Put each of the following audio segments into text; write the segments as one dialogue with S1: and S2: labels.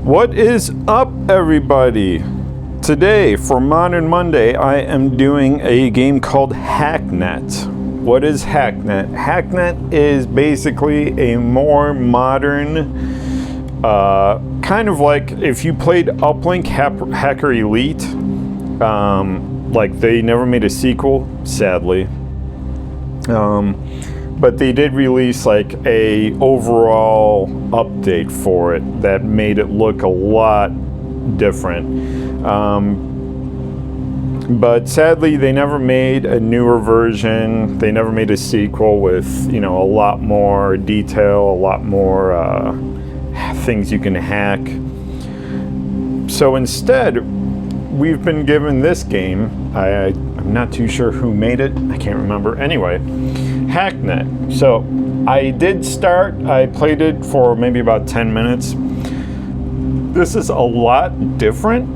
S1: What is up, everybody? Today, for Modern Monday, I am doing a game called Hacknet. What is Hacknet? Hacknet is basically a more modern, kind of like if you played Uplink Hacker Elite, like they never made a sequel, sadly. But they did release like a overall update for it that made it look a lot different. But sadly, they never made a newer version. They never made a sequel with, a lot more detail, a lot more things you can hack. So instead, we've been given this game. I'm not too sure who made it. I can't remember. Anyway, Hacknet. So I did start. I played it for maybe about 10 minutes. This is a lot different.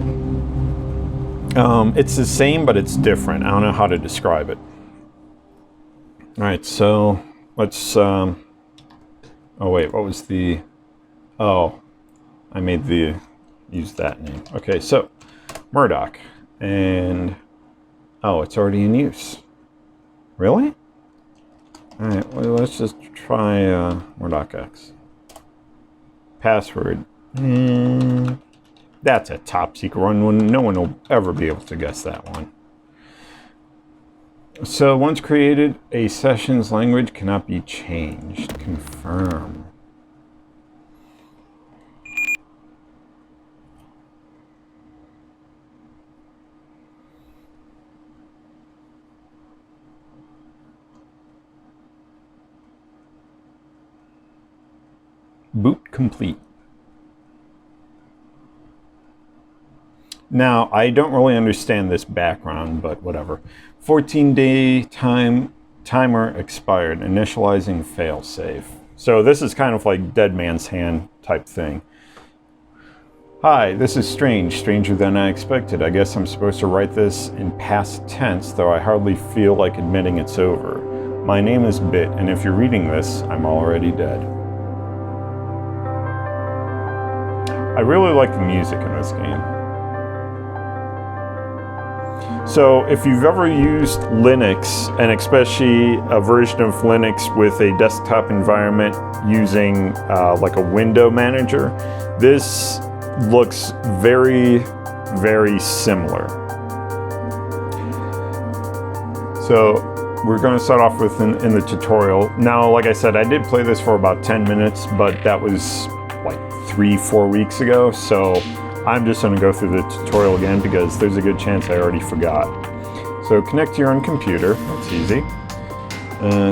S1: It's the same, but it's different. I don't know how to describe it. All right, so let's. Oh wait, what was the? Oh, I made the use that name. Okay, so Murdoch, and oh, it's already in use. Really? All right, well, let's just try Murdoch X. Password. That's a top secret one. No one will ever be able to guess that one. So once created, a session's language cannot be changed. Confirm. Boot complete. Now, I don't really understand this background, but whatever. 14-day timer expired. Initializing failsafe. So this is kind of like Dead Man's Hand type thing. Hi, this is strange. Stranger than I expected. I guess I'm supposed to write this in past tense, though I hardly feel like admitting it's over. My name is Bit, and if you're reading this, I'm already dead. I really like the music in this game. So if you've ever used Linux, and especially a version of Linux with a desktop environment using like a window manager, this looks very, very similar. So we're going to start off with in the tutorial. Now, like I said, I did play this for about 10 minutes, but that was like 3-4 weeks ago. So I'm just going to go through the tutorial again because there's a good chance I already forgot. So connect to your own computer. That's easy.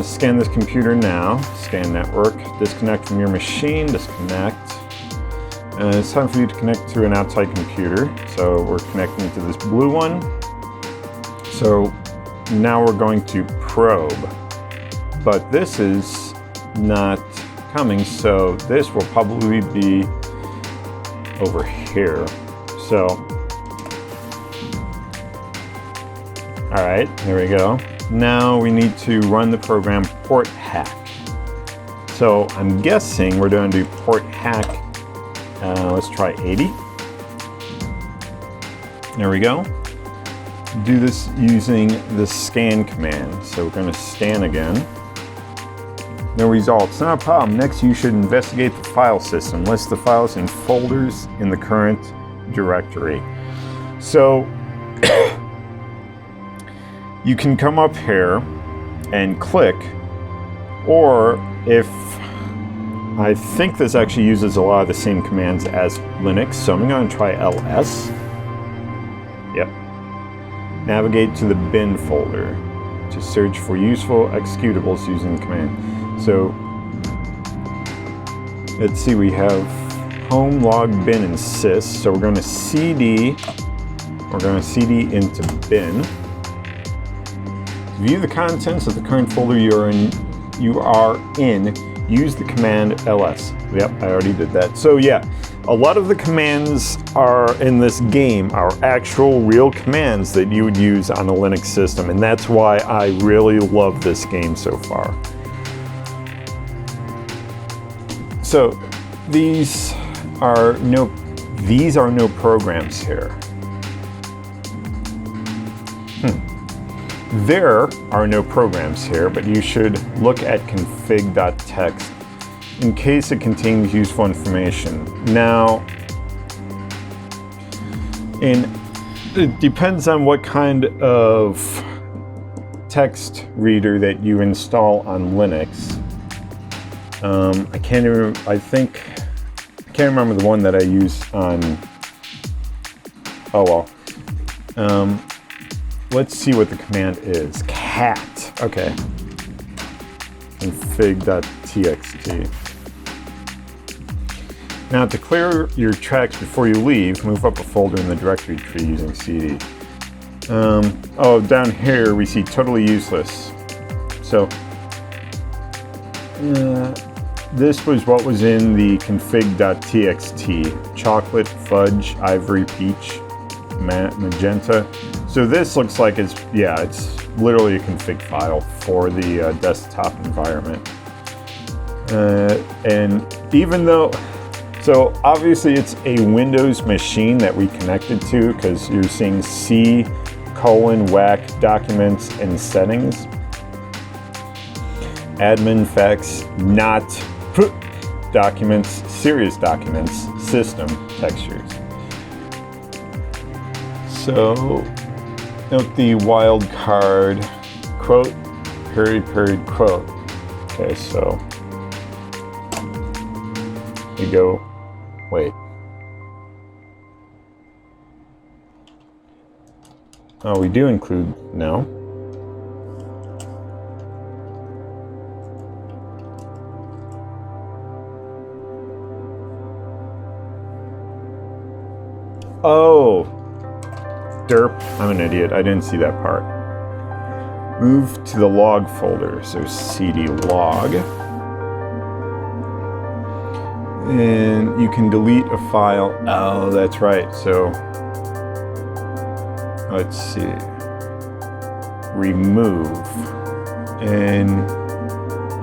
S1: Scan this computer now. Scan network. Disconnect from your machine. Disconnect. It's time for you to connect to an outside computer. So we're connecting to this blue one. So now we're going to probe. But this is not coming, so this will probably be over here. So, all right, there we go. Now we need to run the program port hack. So I'm guessing we're going to do port hack. Let's try 80. There we go. Do this using the scan command. So we're going to scan again. No results. Not a problem. Next, you should investigate the file system. List the files in folders in the current directory. So you can come up here and click, or if I think this actually uses a lot of the same commands as Linux, so I'm going to try ls. Yep. Navigate to the bin folder to search for useful executables using the command. So let's see, we have home log bin and sys. So we're going to cd into bin. To view the contents of the current folder you are in, use the command ls. Yep, I already did that. So yeah, a lot of the commands are in this game are actual real commands that you would use on a Linux system, and that's why I really love this game so far. So these are no These are no programs here. There are no programs here, but you should look at config.txt in case it contains useful information. Now, it depends on what kind of text reader that you install on Linux. I can't remember the one that I use on, oh well. Let's see what the command is. Cat, okay. Config.txt. Now to clear your tracks before you leave, move up a folder in the directory tree using cd. Oh, down here we see totally useless. So, this was what was in the config.txt. Chocolate, fudge, ivory, peach, magenta. So this looks like it's literally a config file for the desktop environment. And even though, so obviously it's a Windows machine that we connected to, because you're seeing C:\whack documents and settings. Admin facts, not documents, serious documents, system textures. So note the wildcard quote, period, quote. Okay, so we go, wait. Oh, we do include, no. Oh, derp, I'm an idiot. I didn't see that part. Move to the log folder, so cd log. And you can delete a file. Oh, that's right. So let's see. Remove. And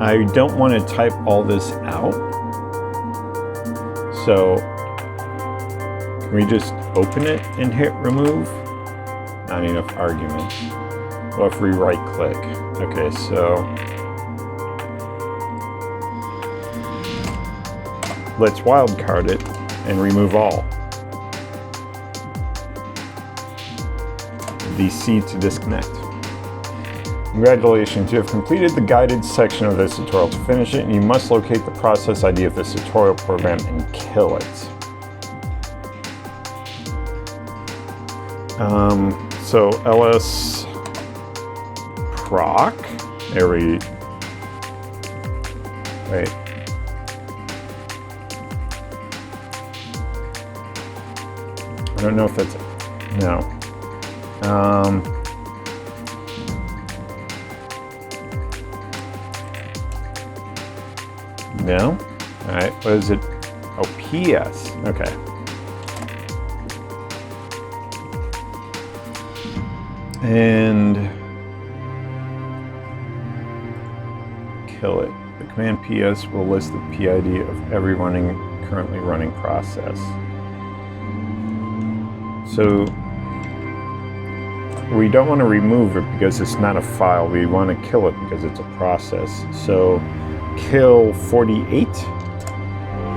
S1: I don't want to type all this out. So can we just open it and hit remove? Not enough arguments. Well, if we right click. Okay, so let's wildcard it and remove all. VC to disconnect. Congratulations, you have completed the guided section of this tutorial. To finish it, you must locate the process ID of this tutorial program and kill it. So ls proc, there we, wait. I don't know if that's, no. No? All right, what is it? Oh, PS, okay. And kill it. The command PS will list the PID of every currently running process. So we don't want to remove it because it's not a file. We want to kill it because it's a process. So kill 48.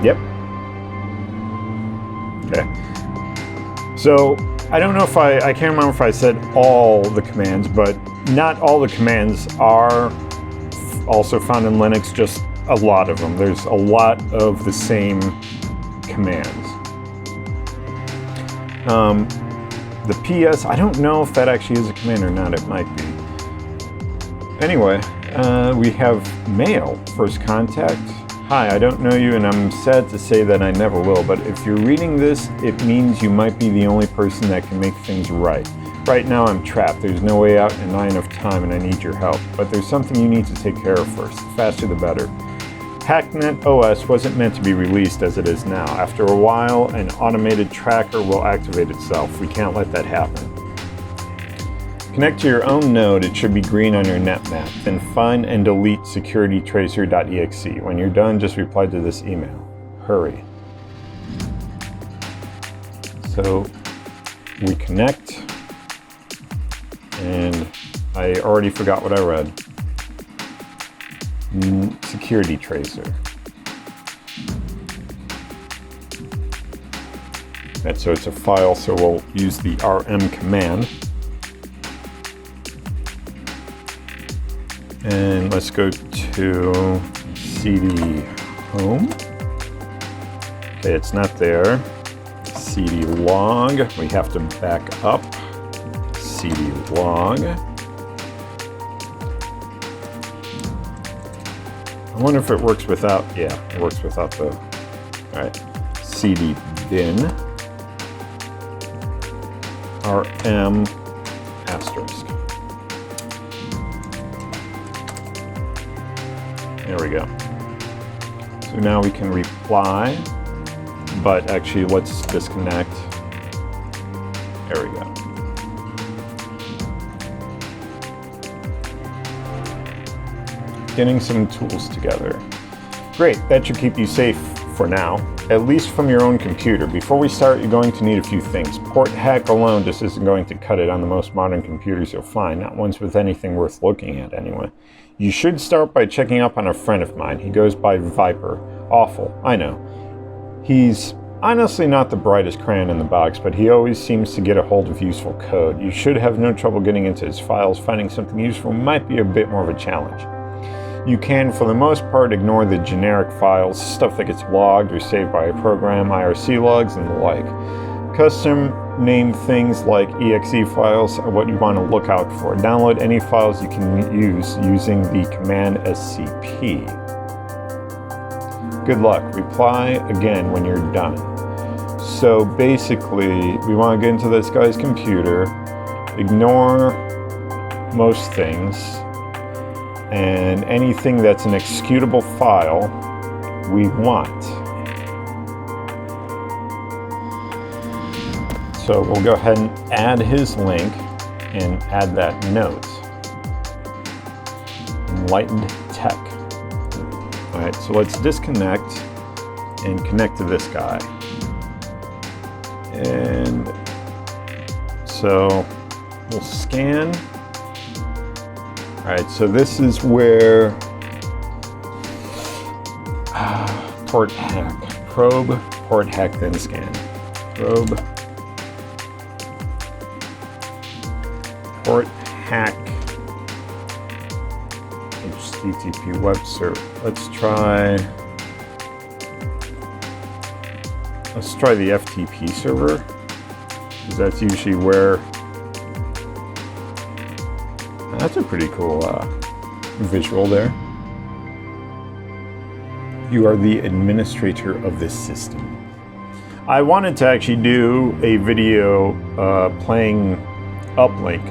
S1: Yep. Okay. So I don't know if I can't remember if I said all the commands, but not all the commands are also found in Linux, just a lot of them. There's a lot of the same commands. The PS, I don't know if that actually is a command or not, it might be. Anyway, we have mail, first contact. Hi, I don't know you and I'm sad to say that I never will, but if you're reading this, it means you might be the only person that can make things right. Right now I'm trapped, there's no way out and not enough time and I need your help. But there's something you need to take care of first, the faster the better. Hacknet OS wasn't meant to be released as it is now. After a while, an automated tracker will activate itself. We can't let that happen. Connect to your own node, it should be green on your net map. Then find and delete securitytracer.exe. When you're done, just reply to this email. Hurry. So we connect, and I already forgot what I read. Security tracer. And so it's a file, so we'll use the rm command. And let's go to cd home. Okay, it's not there. Cd log, we have to back up. Cd log. I wonder if it works without, yeah, it works without the, all right. Cd bin, rm asterisk. There we go. So now we can reply, but actually let's disconnect. There we go. Getting some tools together. Great, that should keep you safe for now, at least from your own computer. Before we start, you're going to need a few things. Port hack alone just isn't going to cut it on the most modern computers you'll find, not ones with anything worth looking at anyway. You should start by checking up on a friend of mine. He goes by Viper. Awful, I know. He's honestly not the brightest crayon in the box, but he always seems to get a hold of useful code. You should have no trouble getting into his files. Finding something useful might be a bit more of a challenge. You can, for the most part, ignore the generic files, stuff that gets logged or saved by a program, IRC logs, and the like. Custom named things like exe files are what you want to look out for. Download any files you can use using the command scp. Good luck. Reply again when you're done. So basically, we want to get into this guy's computer, ignore most things, and anything that's an executable file we want. So we'll go ahead and add his link and add that note. Enlightened Tech. All right, so let's disconnect and connect to this guy. And so we'll scan. All right, so this is where port hack, probe, port hack, then scan. Probe, port hack, HTTP web server. Let's try the FTP server, because that's usually where. That's a pretty cool visual there. You are the administrator of this system. I wanted to actually do a video playing Uplink,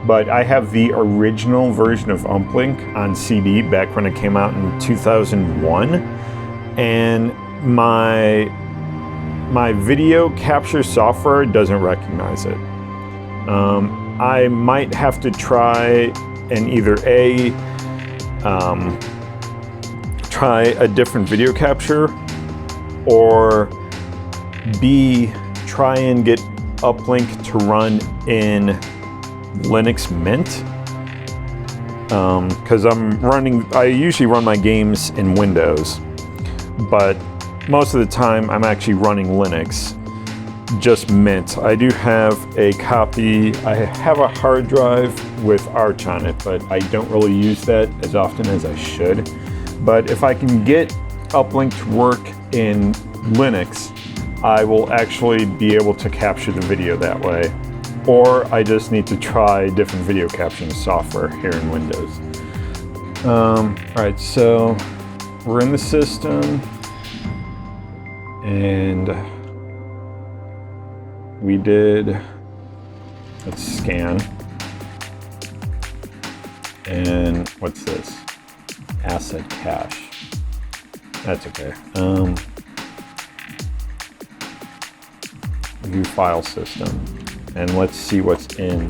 S1: but I have the original version of Uplink on CD back when it came out in 2001, and my video capture software doesn't recognize it. I might have to try and either try a different video capture, or B, try and get Uplink to run in Linux Mint. Because I usually run my games in Windows, but most of the time I'm actually running Linux. Just Mint. I do have a copy. I have a hard drive with Arch on it, but I don't really use that as often as I should. But if I can get Uplink to work in Linux, I will actually be able to capture the video that way. Or I just need to try different video capturing software here in Windows. All right, so we're in the system, and we did, let's scan, and what's this? Asset cache. That's okay. View file system, and let's see what's in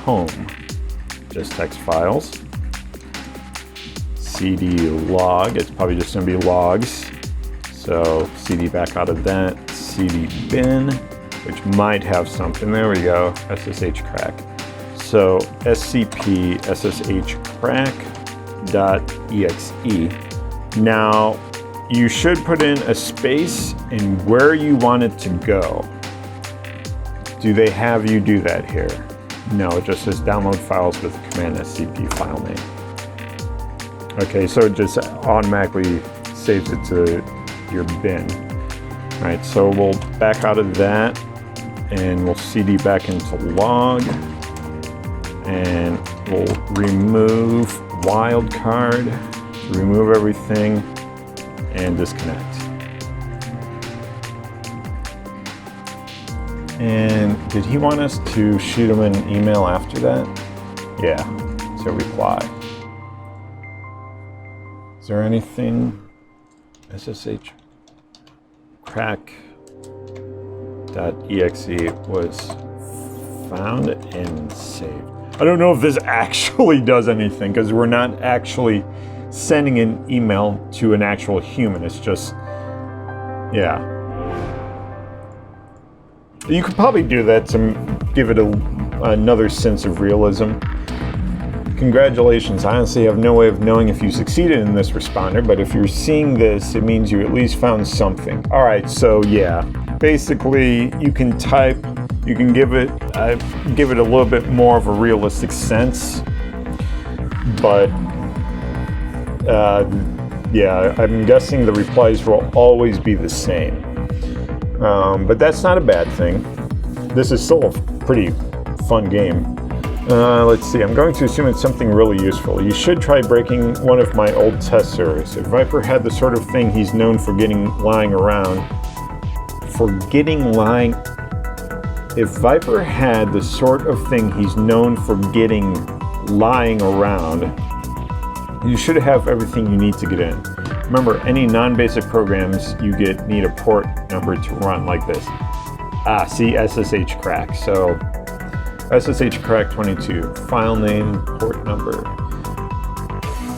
S1: home. Just text files. CD log, it's probably just gonna be logs. So CD back out of that, CD bin. which might have something. There we go, SSH crack. So scp ssh crack.exe. Now, you should put in a space in where you want it to go. Do they have you do that here? No, it just says download files with command scp file name. Okay, so it just automatically saves it to your bin. All right, so we'll back out of that and we'll cd back into log and we'll remove wildcard, remove everything and disconnect. And did he want us to shoot him an email after that? Yeah, so reply. Is there anything? SSH crack.exe was found and saved. I don't know if this actually does anything because we're not actually sending an email to an actual human. It's just, yeah. You could probably do that to give it another sense of realism. Congratulations. I honestly have no way of knowing if you succeeded in this responder, but if you're seeing this, it means you at least found something. All right, so yeah, basically you can type, you can give it a little bit more of a realistic sense, but yeah, I'm guessing the replies will always be the same. But that's not a bad thing. This is still a pretty fun game. Let's see, I'm going to assume it's something really useful. You should try breaking one of my old test servers. If Viper had the sort of thing he's known for lying around, if Viper had the sort of thing he's known for lying around, you should have everything you need to get in. Remember, any non-basic programs you need a port number to run like this. See, SSH crack. So SSH crack 22, file name, port number.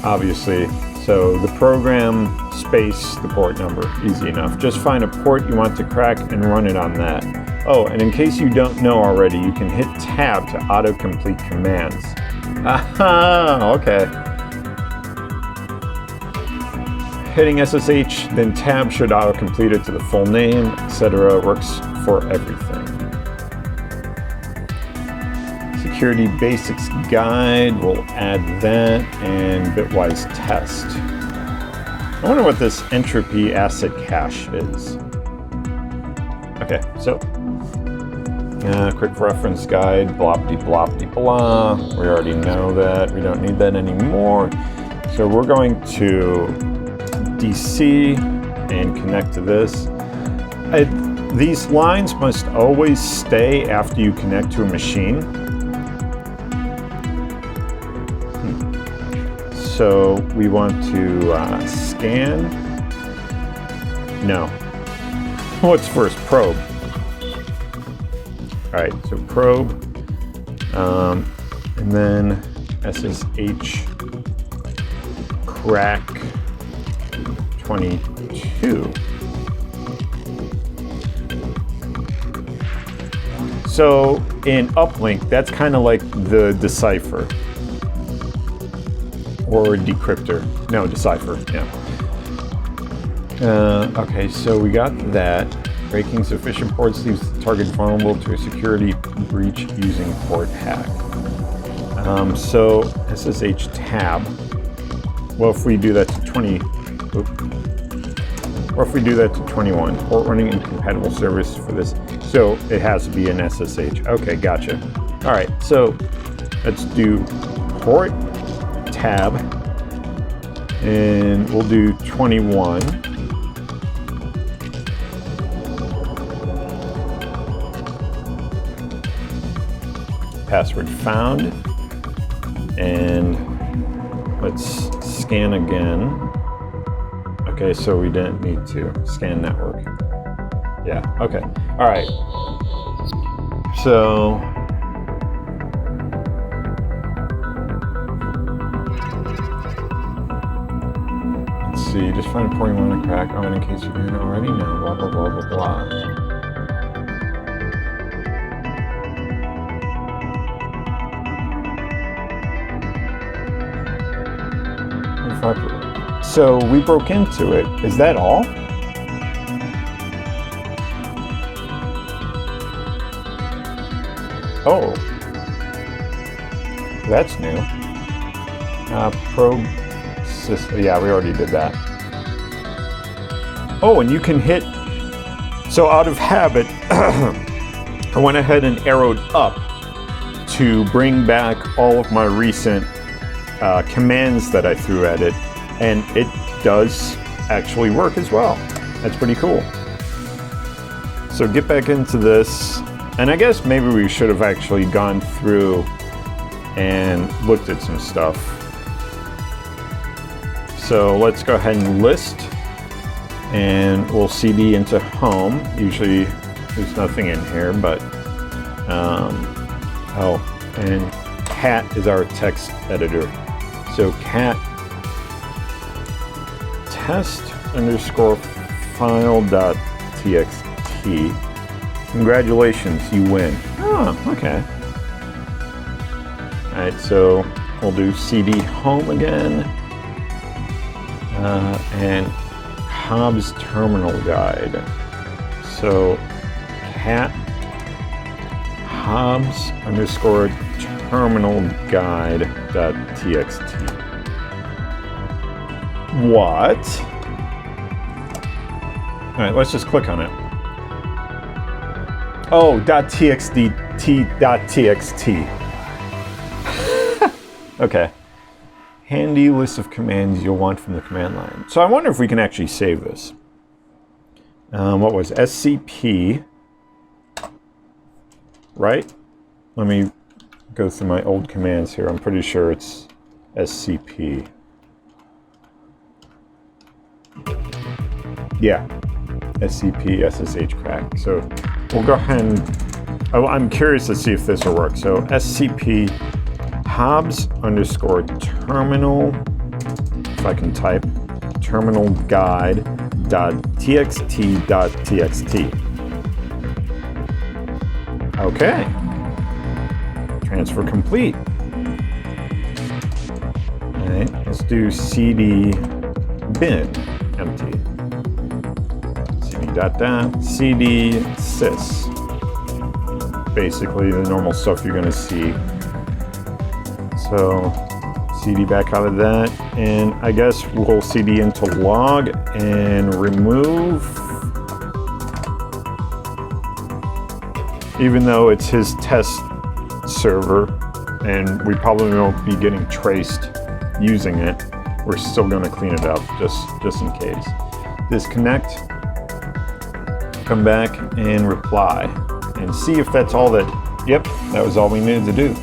S1: Obviously, so the program space the port number, easy enough. Just find a port you want to crack and run it on that. Oh, and in case you don't know already, you can hit tab to autocomplete commands. Aha, okay. Hitting SSH, then tab should autocomplete it to the full name, etc. Works for everything. Security Basics Guide, we'll add that, and bitwise test. I wonder what this entropy asset cache is. Okay, so quick reference guide, blah. We already know that. We don't need that anymore. So we're going to DC and connect to this. These lines must always stay after you connect to a machine. So we want to scan. No. What's first? Probe. All right, so probe. And then SSH crack 22. So in Uplink, that's kind of like the decipher. Or decryptor. No, decipher, yeah. Okay, so we got that. Breaking sufficient ports leaves the target vulnerable to a security breach using port hack. So SSH tab. Well, if we do that to 20, or if we do that to 21, port running incompatible service for this. So it has to be an SSH. Okay, gotcha. All right, so let's do port tab, and we'll do 21. Password found, and let's scan again. Okay, so we didn't need to scan network. Yeah, okay, all right. So let's see, just find a port you want to crack. Oh, and in case you didn't already know, blah, blah, blah, blah, blah. 25. So we broke into it. Is that all? Oh, that's new. Probe system. Yeah, we already did that. Oh, and you can hit. So out of habit, I went ahead and arrowed up to bring back all of my recent commands that I threw at it, and it does actually work as well. That's pretty cool. So get back into this, and I guess maybe we should have actually gone through and looked at some stuff. So let's go ahead and list, and we'll CD into home. Usually there's nothing in here, but oh, and cat is our text editor. So cat test_file.txt. Congratulations, you win. Oh, okay. All right, so we'll do CD home again, and Hobbs terminal guide. So cat Hobbs_terminal guide.txt. What? All right, let's just click on it. Oh, .txt. Okay. Handy list of commands you'll want from the command line. So I wonder if we can actually save this. What was SCP? Right? Let me go through my old commands here. I'm pretty sure it's SCP. Yeah. SCP, SSH crack. So we'll go ahead and... Oh, I'm curious to see if this will work. So SCP Hobbs_terminal, if I can type, terminal guide.txt.txt. Okay. Transfer complete. All right, let's do CD bin empty. CD ... CD sys. Basically the normal stuff you're going to see. So CD back out of that, and I guess we'll CD into log and remove, even though it's his test server and we probably won't be getting traced using it, we're still going to clean it up just in case. Disconnect, come back and reply and see if that's all that. Yep, that was all we needed to do.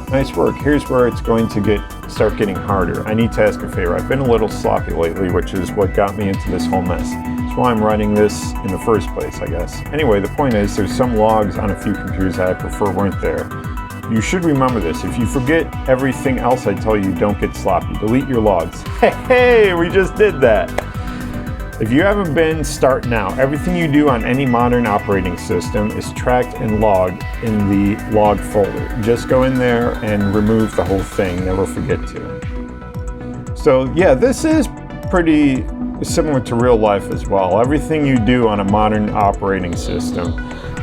S1: Nice work. Here's where it's going to start getting harder. I need to ask a favor. I've been a little sloppy lately, which is what got me into this whole mess. That's why I'm writing this in the first place, I guess. Anyway, the point is there's some logs on a few computers that I prefer weren't there. You should remember this. If you forget everything else I tell you, don't get sloppy. Delete your logs. Hey, we just did that. If you haven't been, start now. Everything you do on any modern operating system is tracked and logged in the log folder. Just go in there and remove the whole thing. Never forget to. So yeah, this is pretty similar to real life as well. Everything you do on a modern operating system,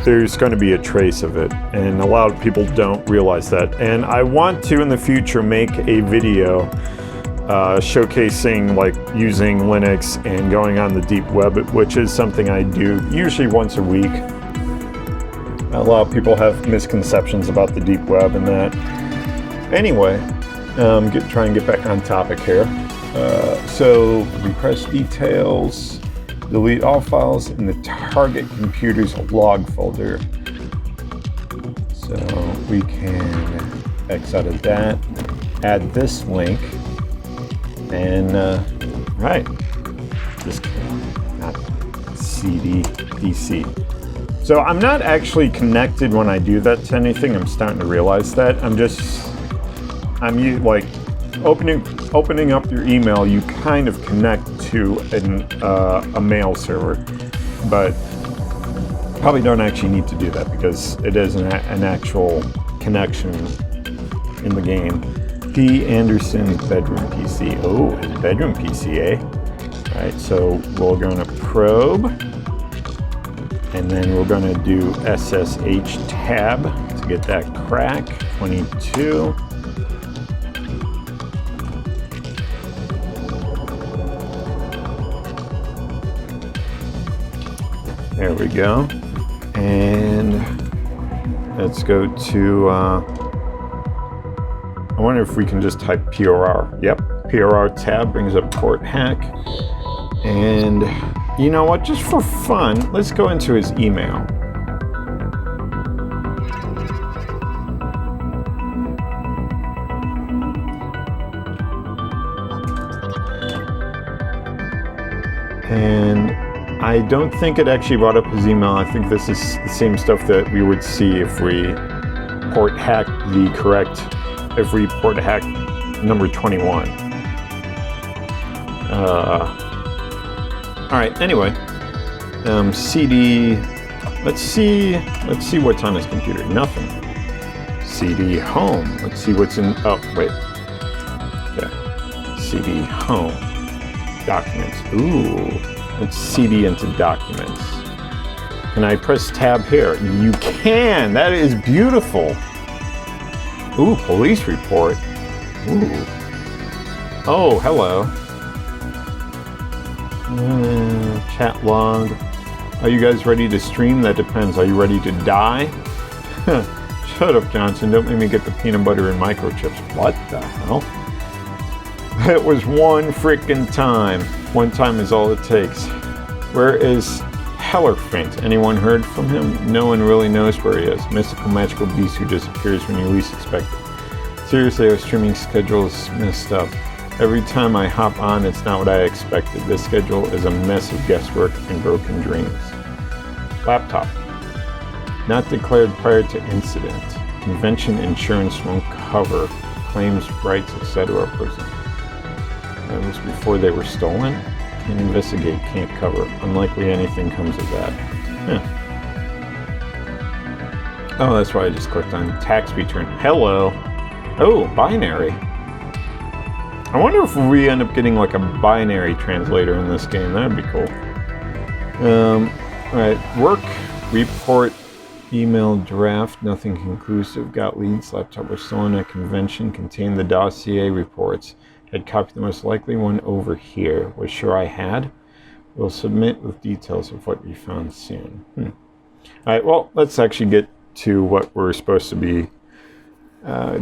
S1: there's going to be a trace of it. And a lot of people don't realize that. And I want to, in the future, make a video showcasing like using Linux and going on the deep web, which is something I do usually once a week. A lot of people have misconceptions about the deep web and that. Anyway, try and get back on topic here. So repress details, delete all files in the target computer's log folder. So we can X out of that, add this link. And right, just not CD DC. So I'm not actually connected when I do that to anything. I'm starting to realize that. I'm like opening up your email. You kind of connect to a mail server, but probably don't actually need to do that because it is an actual connection in the game. P. Anderson's bedroom PC. Oh, his bedroom PC, eh? All right, so we're gonna probe, and then we're gonna do SSH tab to get that crack, 22. There we go. And let's go to, I wonder if we can just type PRR. Yep, PRR tab brings up port hack. And you know what, just for fun, let's go into his email. And I don't think it actually brought up his email. I think this is the same stuff that we would see if we port hack if we port hack number 21. All right, anyway, CD, let's see what's on his computer. Nothing. CD home, let's see what's in, oh, wait. Okay, CD home, documents, ooh. Let's CD into documents. Can I press tab here? You can! That is beautiful! Ooh, police report. Ooh. Oh, hello. Chat log. Are you guys ready to stream? That depends. Are you ready to die? Shut up, Johnson. Don't make me get the peanut butter and microchips. What the hell? That was one frickin' time. One time is all it takes. Where is Hellerfaint? Anyone heard from him? No one really knows where he is. Mystical magical beast who disappears when you least expect it. Seriously, our streaming schedule is messed up. Every time I hop on, it's not what I expected. This schedule is a mess of guesswork and broken dreams. Laptop. Not declared prior to incident. Convention insurance won't cover. Claims, rights, etc. person. That was before they were stolen? Can't investigate, can't cover. Unlikely anything comes of that. Oh, that's why I just clicked on tax return. Hello. Oh, binary. I wonder if we end up getting like a binary translator in this game. That'd be cool. Alright, work, report, email draft, nothing conclusive. Got leads, laptop was stolen at convention, contained the dossier reports. I'd copy the most likely one over here. Was sure I had. We'll submit with details of what we found soon. All right, well, let's actually get to what we're supposed to be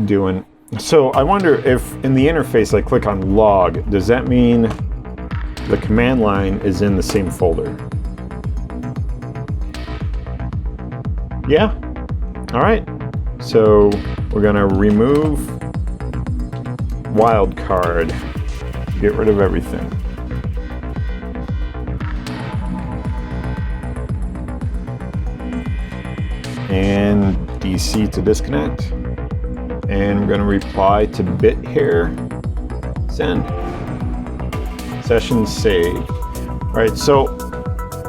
S1: doing. So I wonder if in the interface I click on log, does that mean the command line is in the same folder? Yeah. All right. So we're going to remove wildcard, get rid of everything. And DC to disconnect. And we're going to reply to bit here. Send. Session saved. All right, so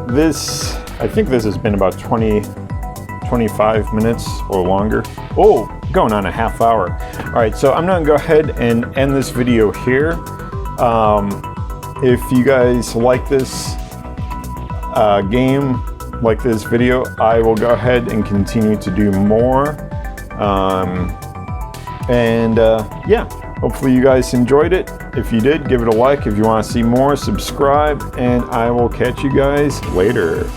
S1: this, I think this has been about 25 minutes or longer. Oh, going on a half hour. All right, so I'm gonna go ahead and end this video here. If you guys like this game, like this video, I will go ahead and continue to do more. Yeah, hopefully you guys enjoyed it. If you did, give it a like. If you want to see more, subscribe, and I will catch you guys later.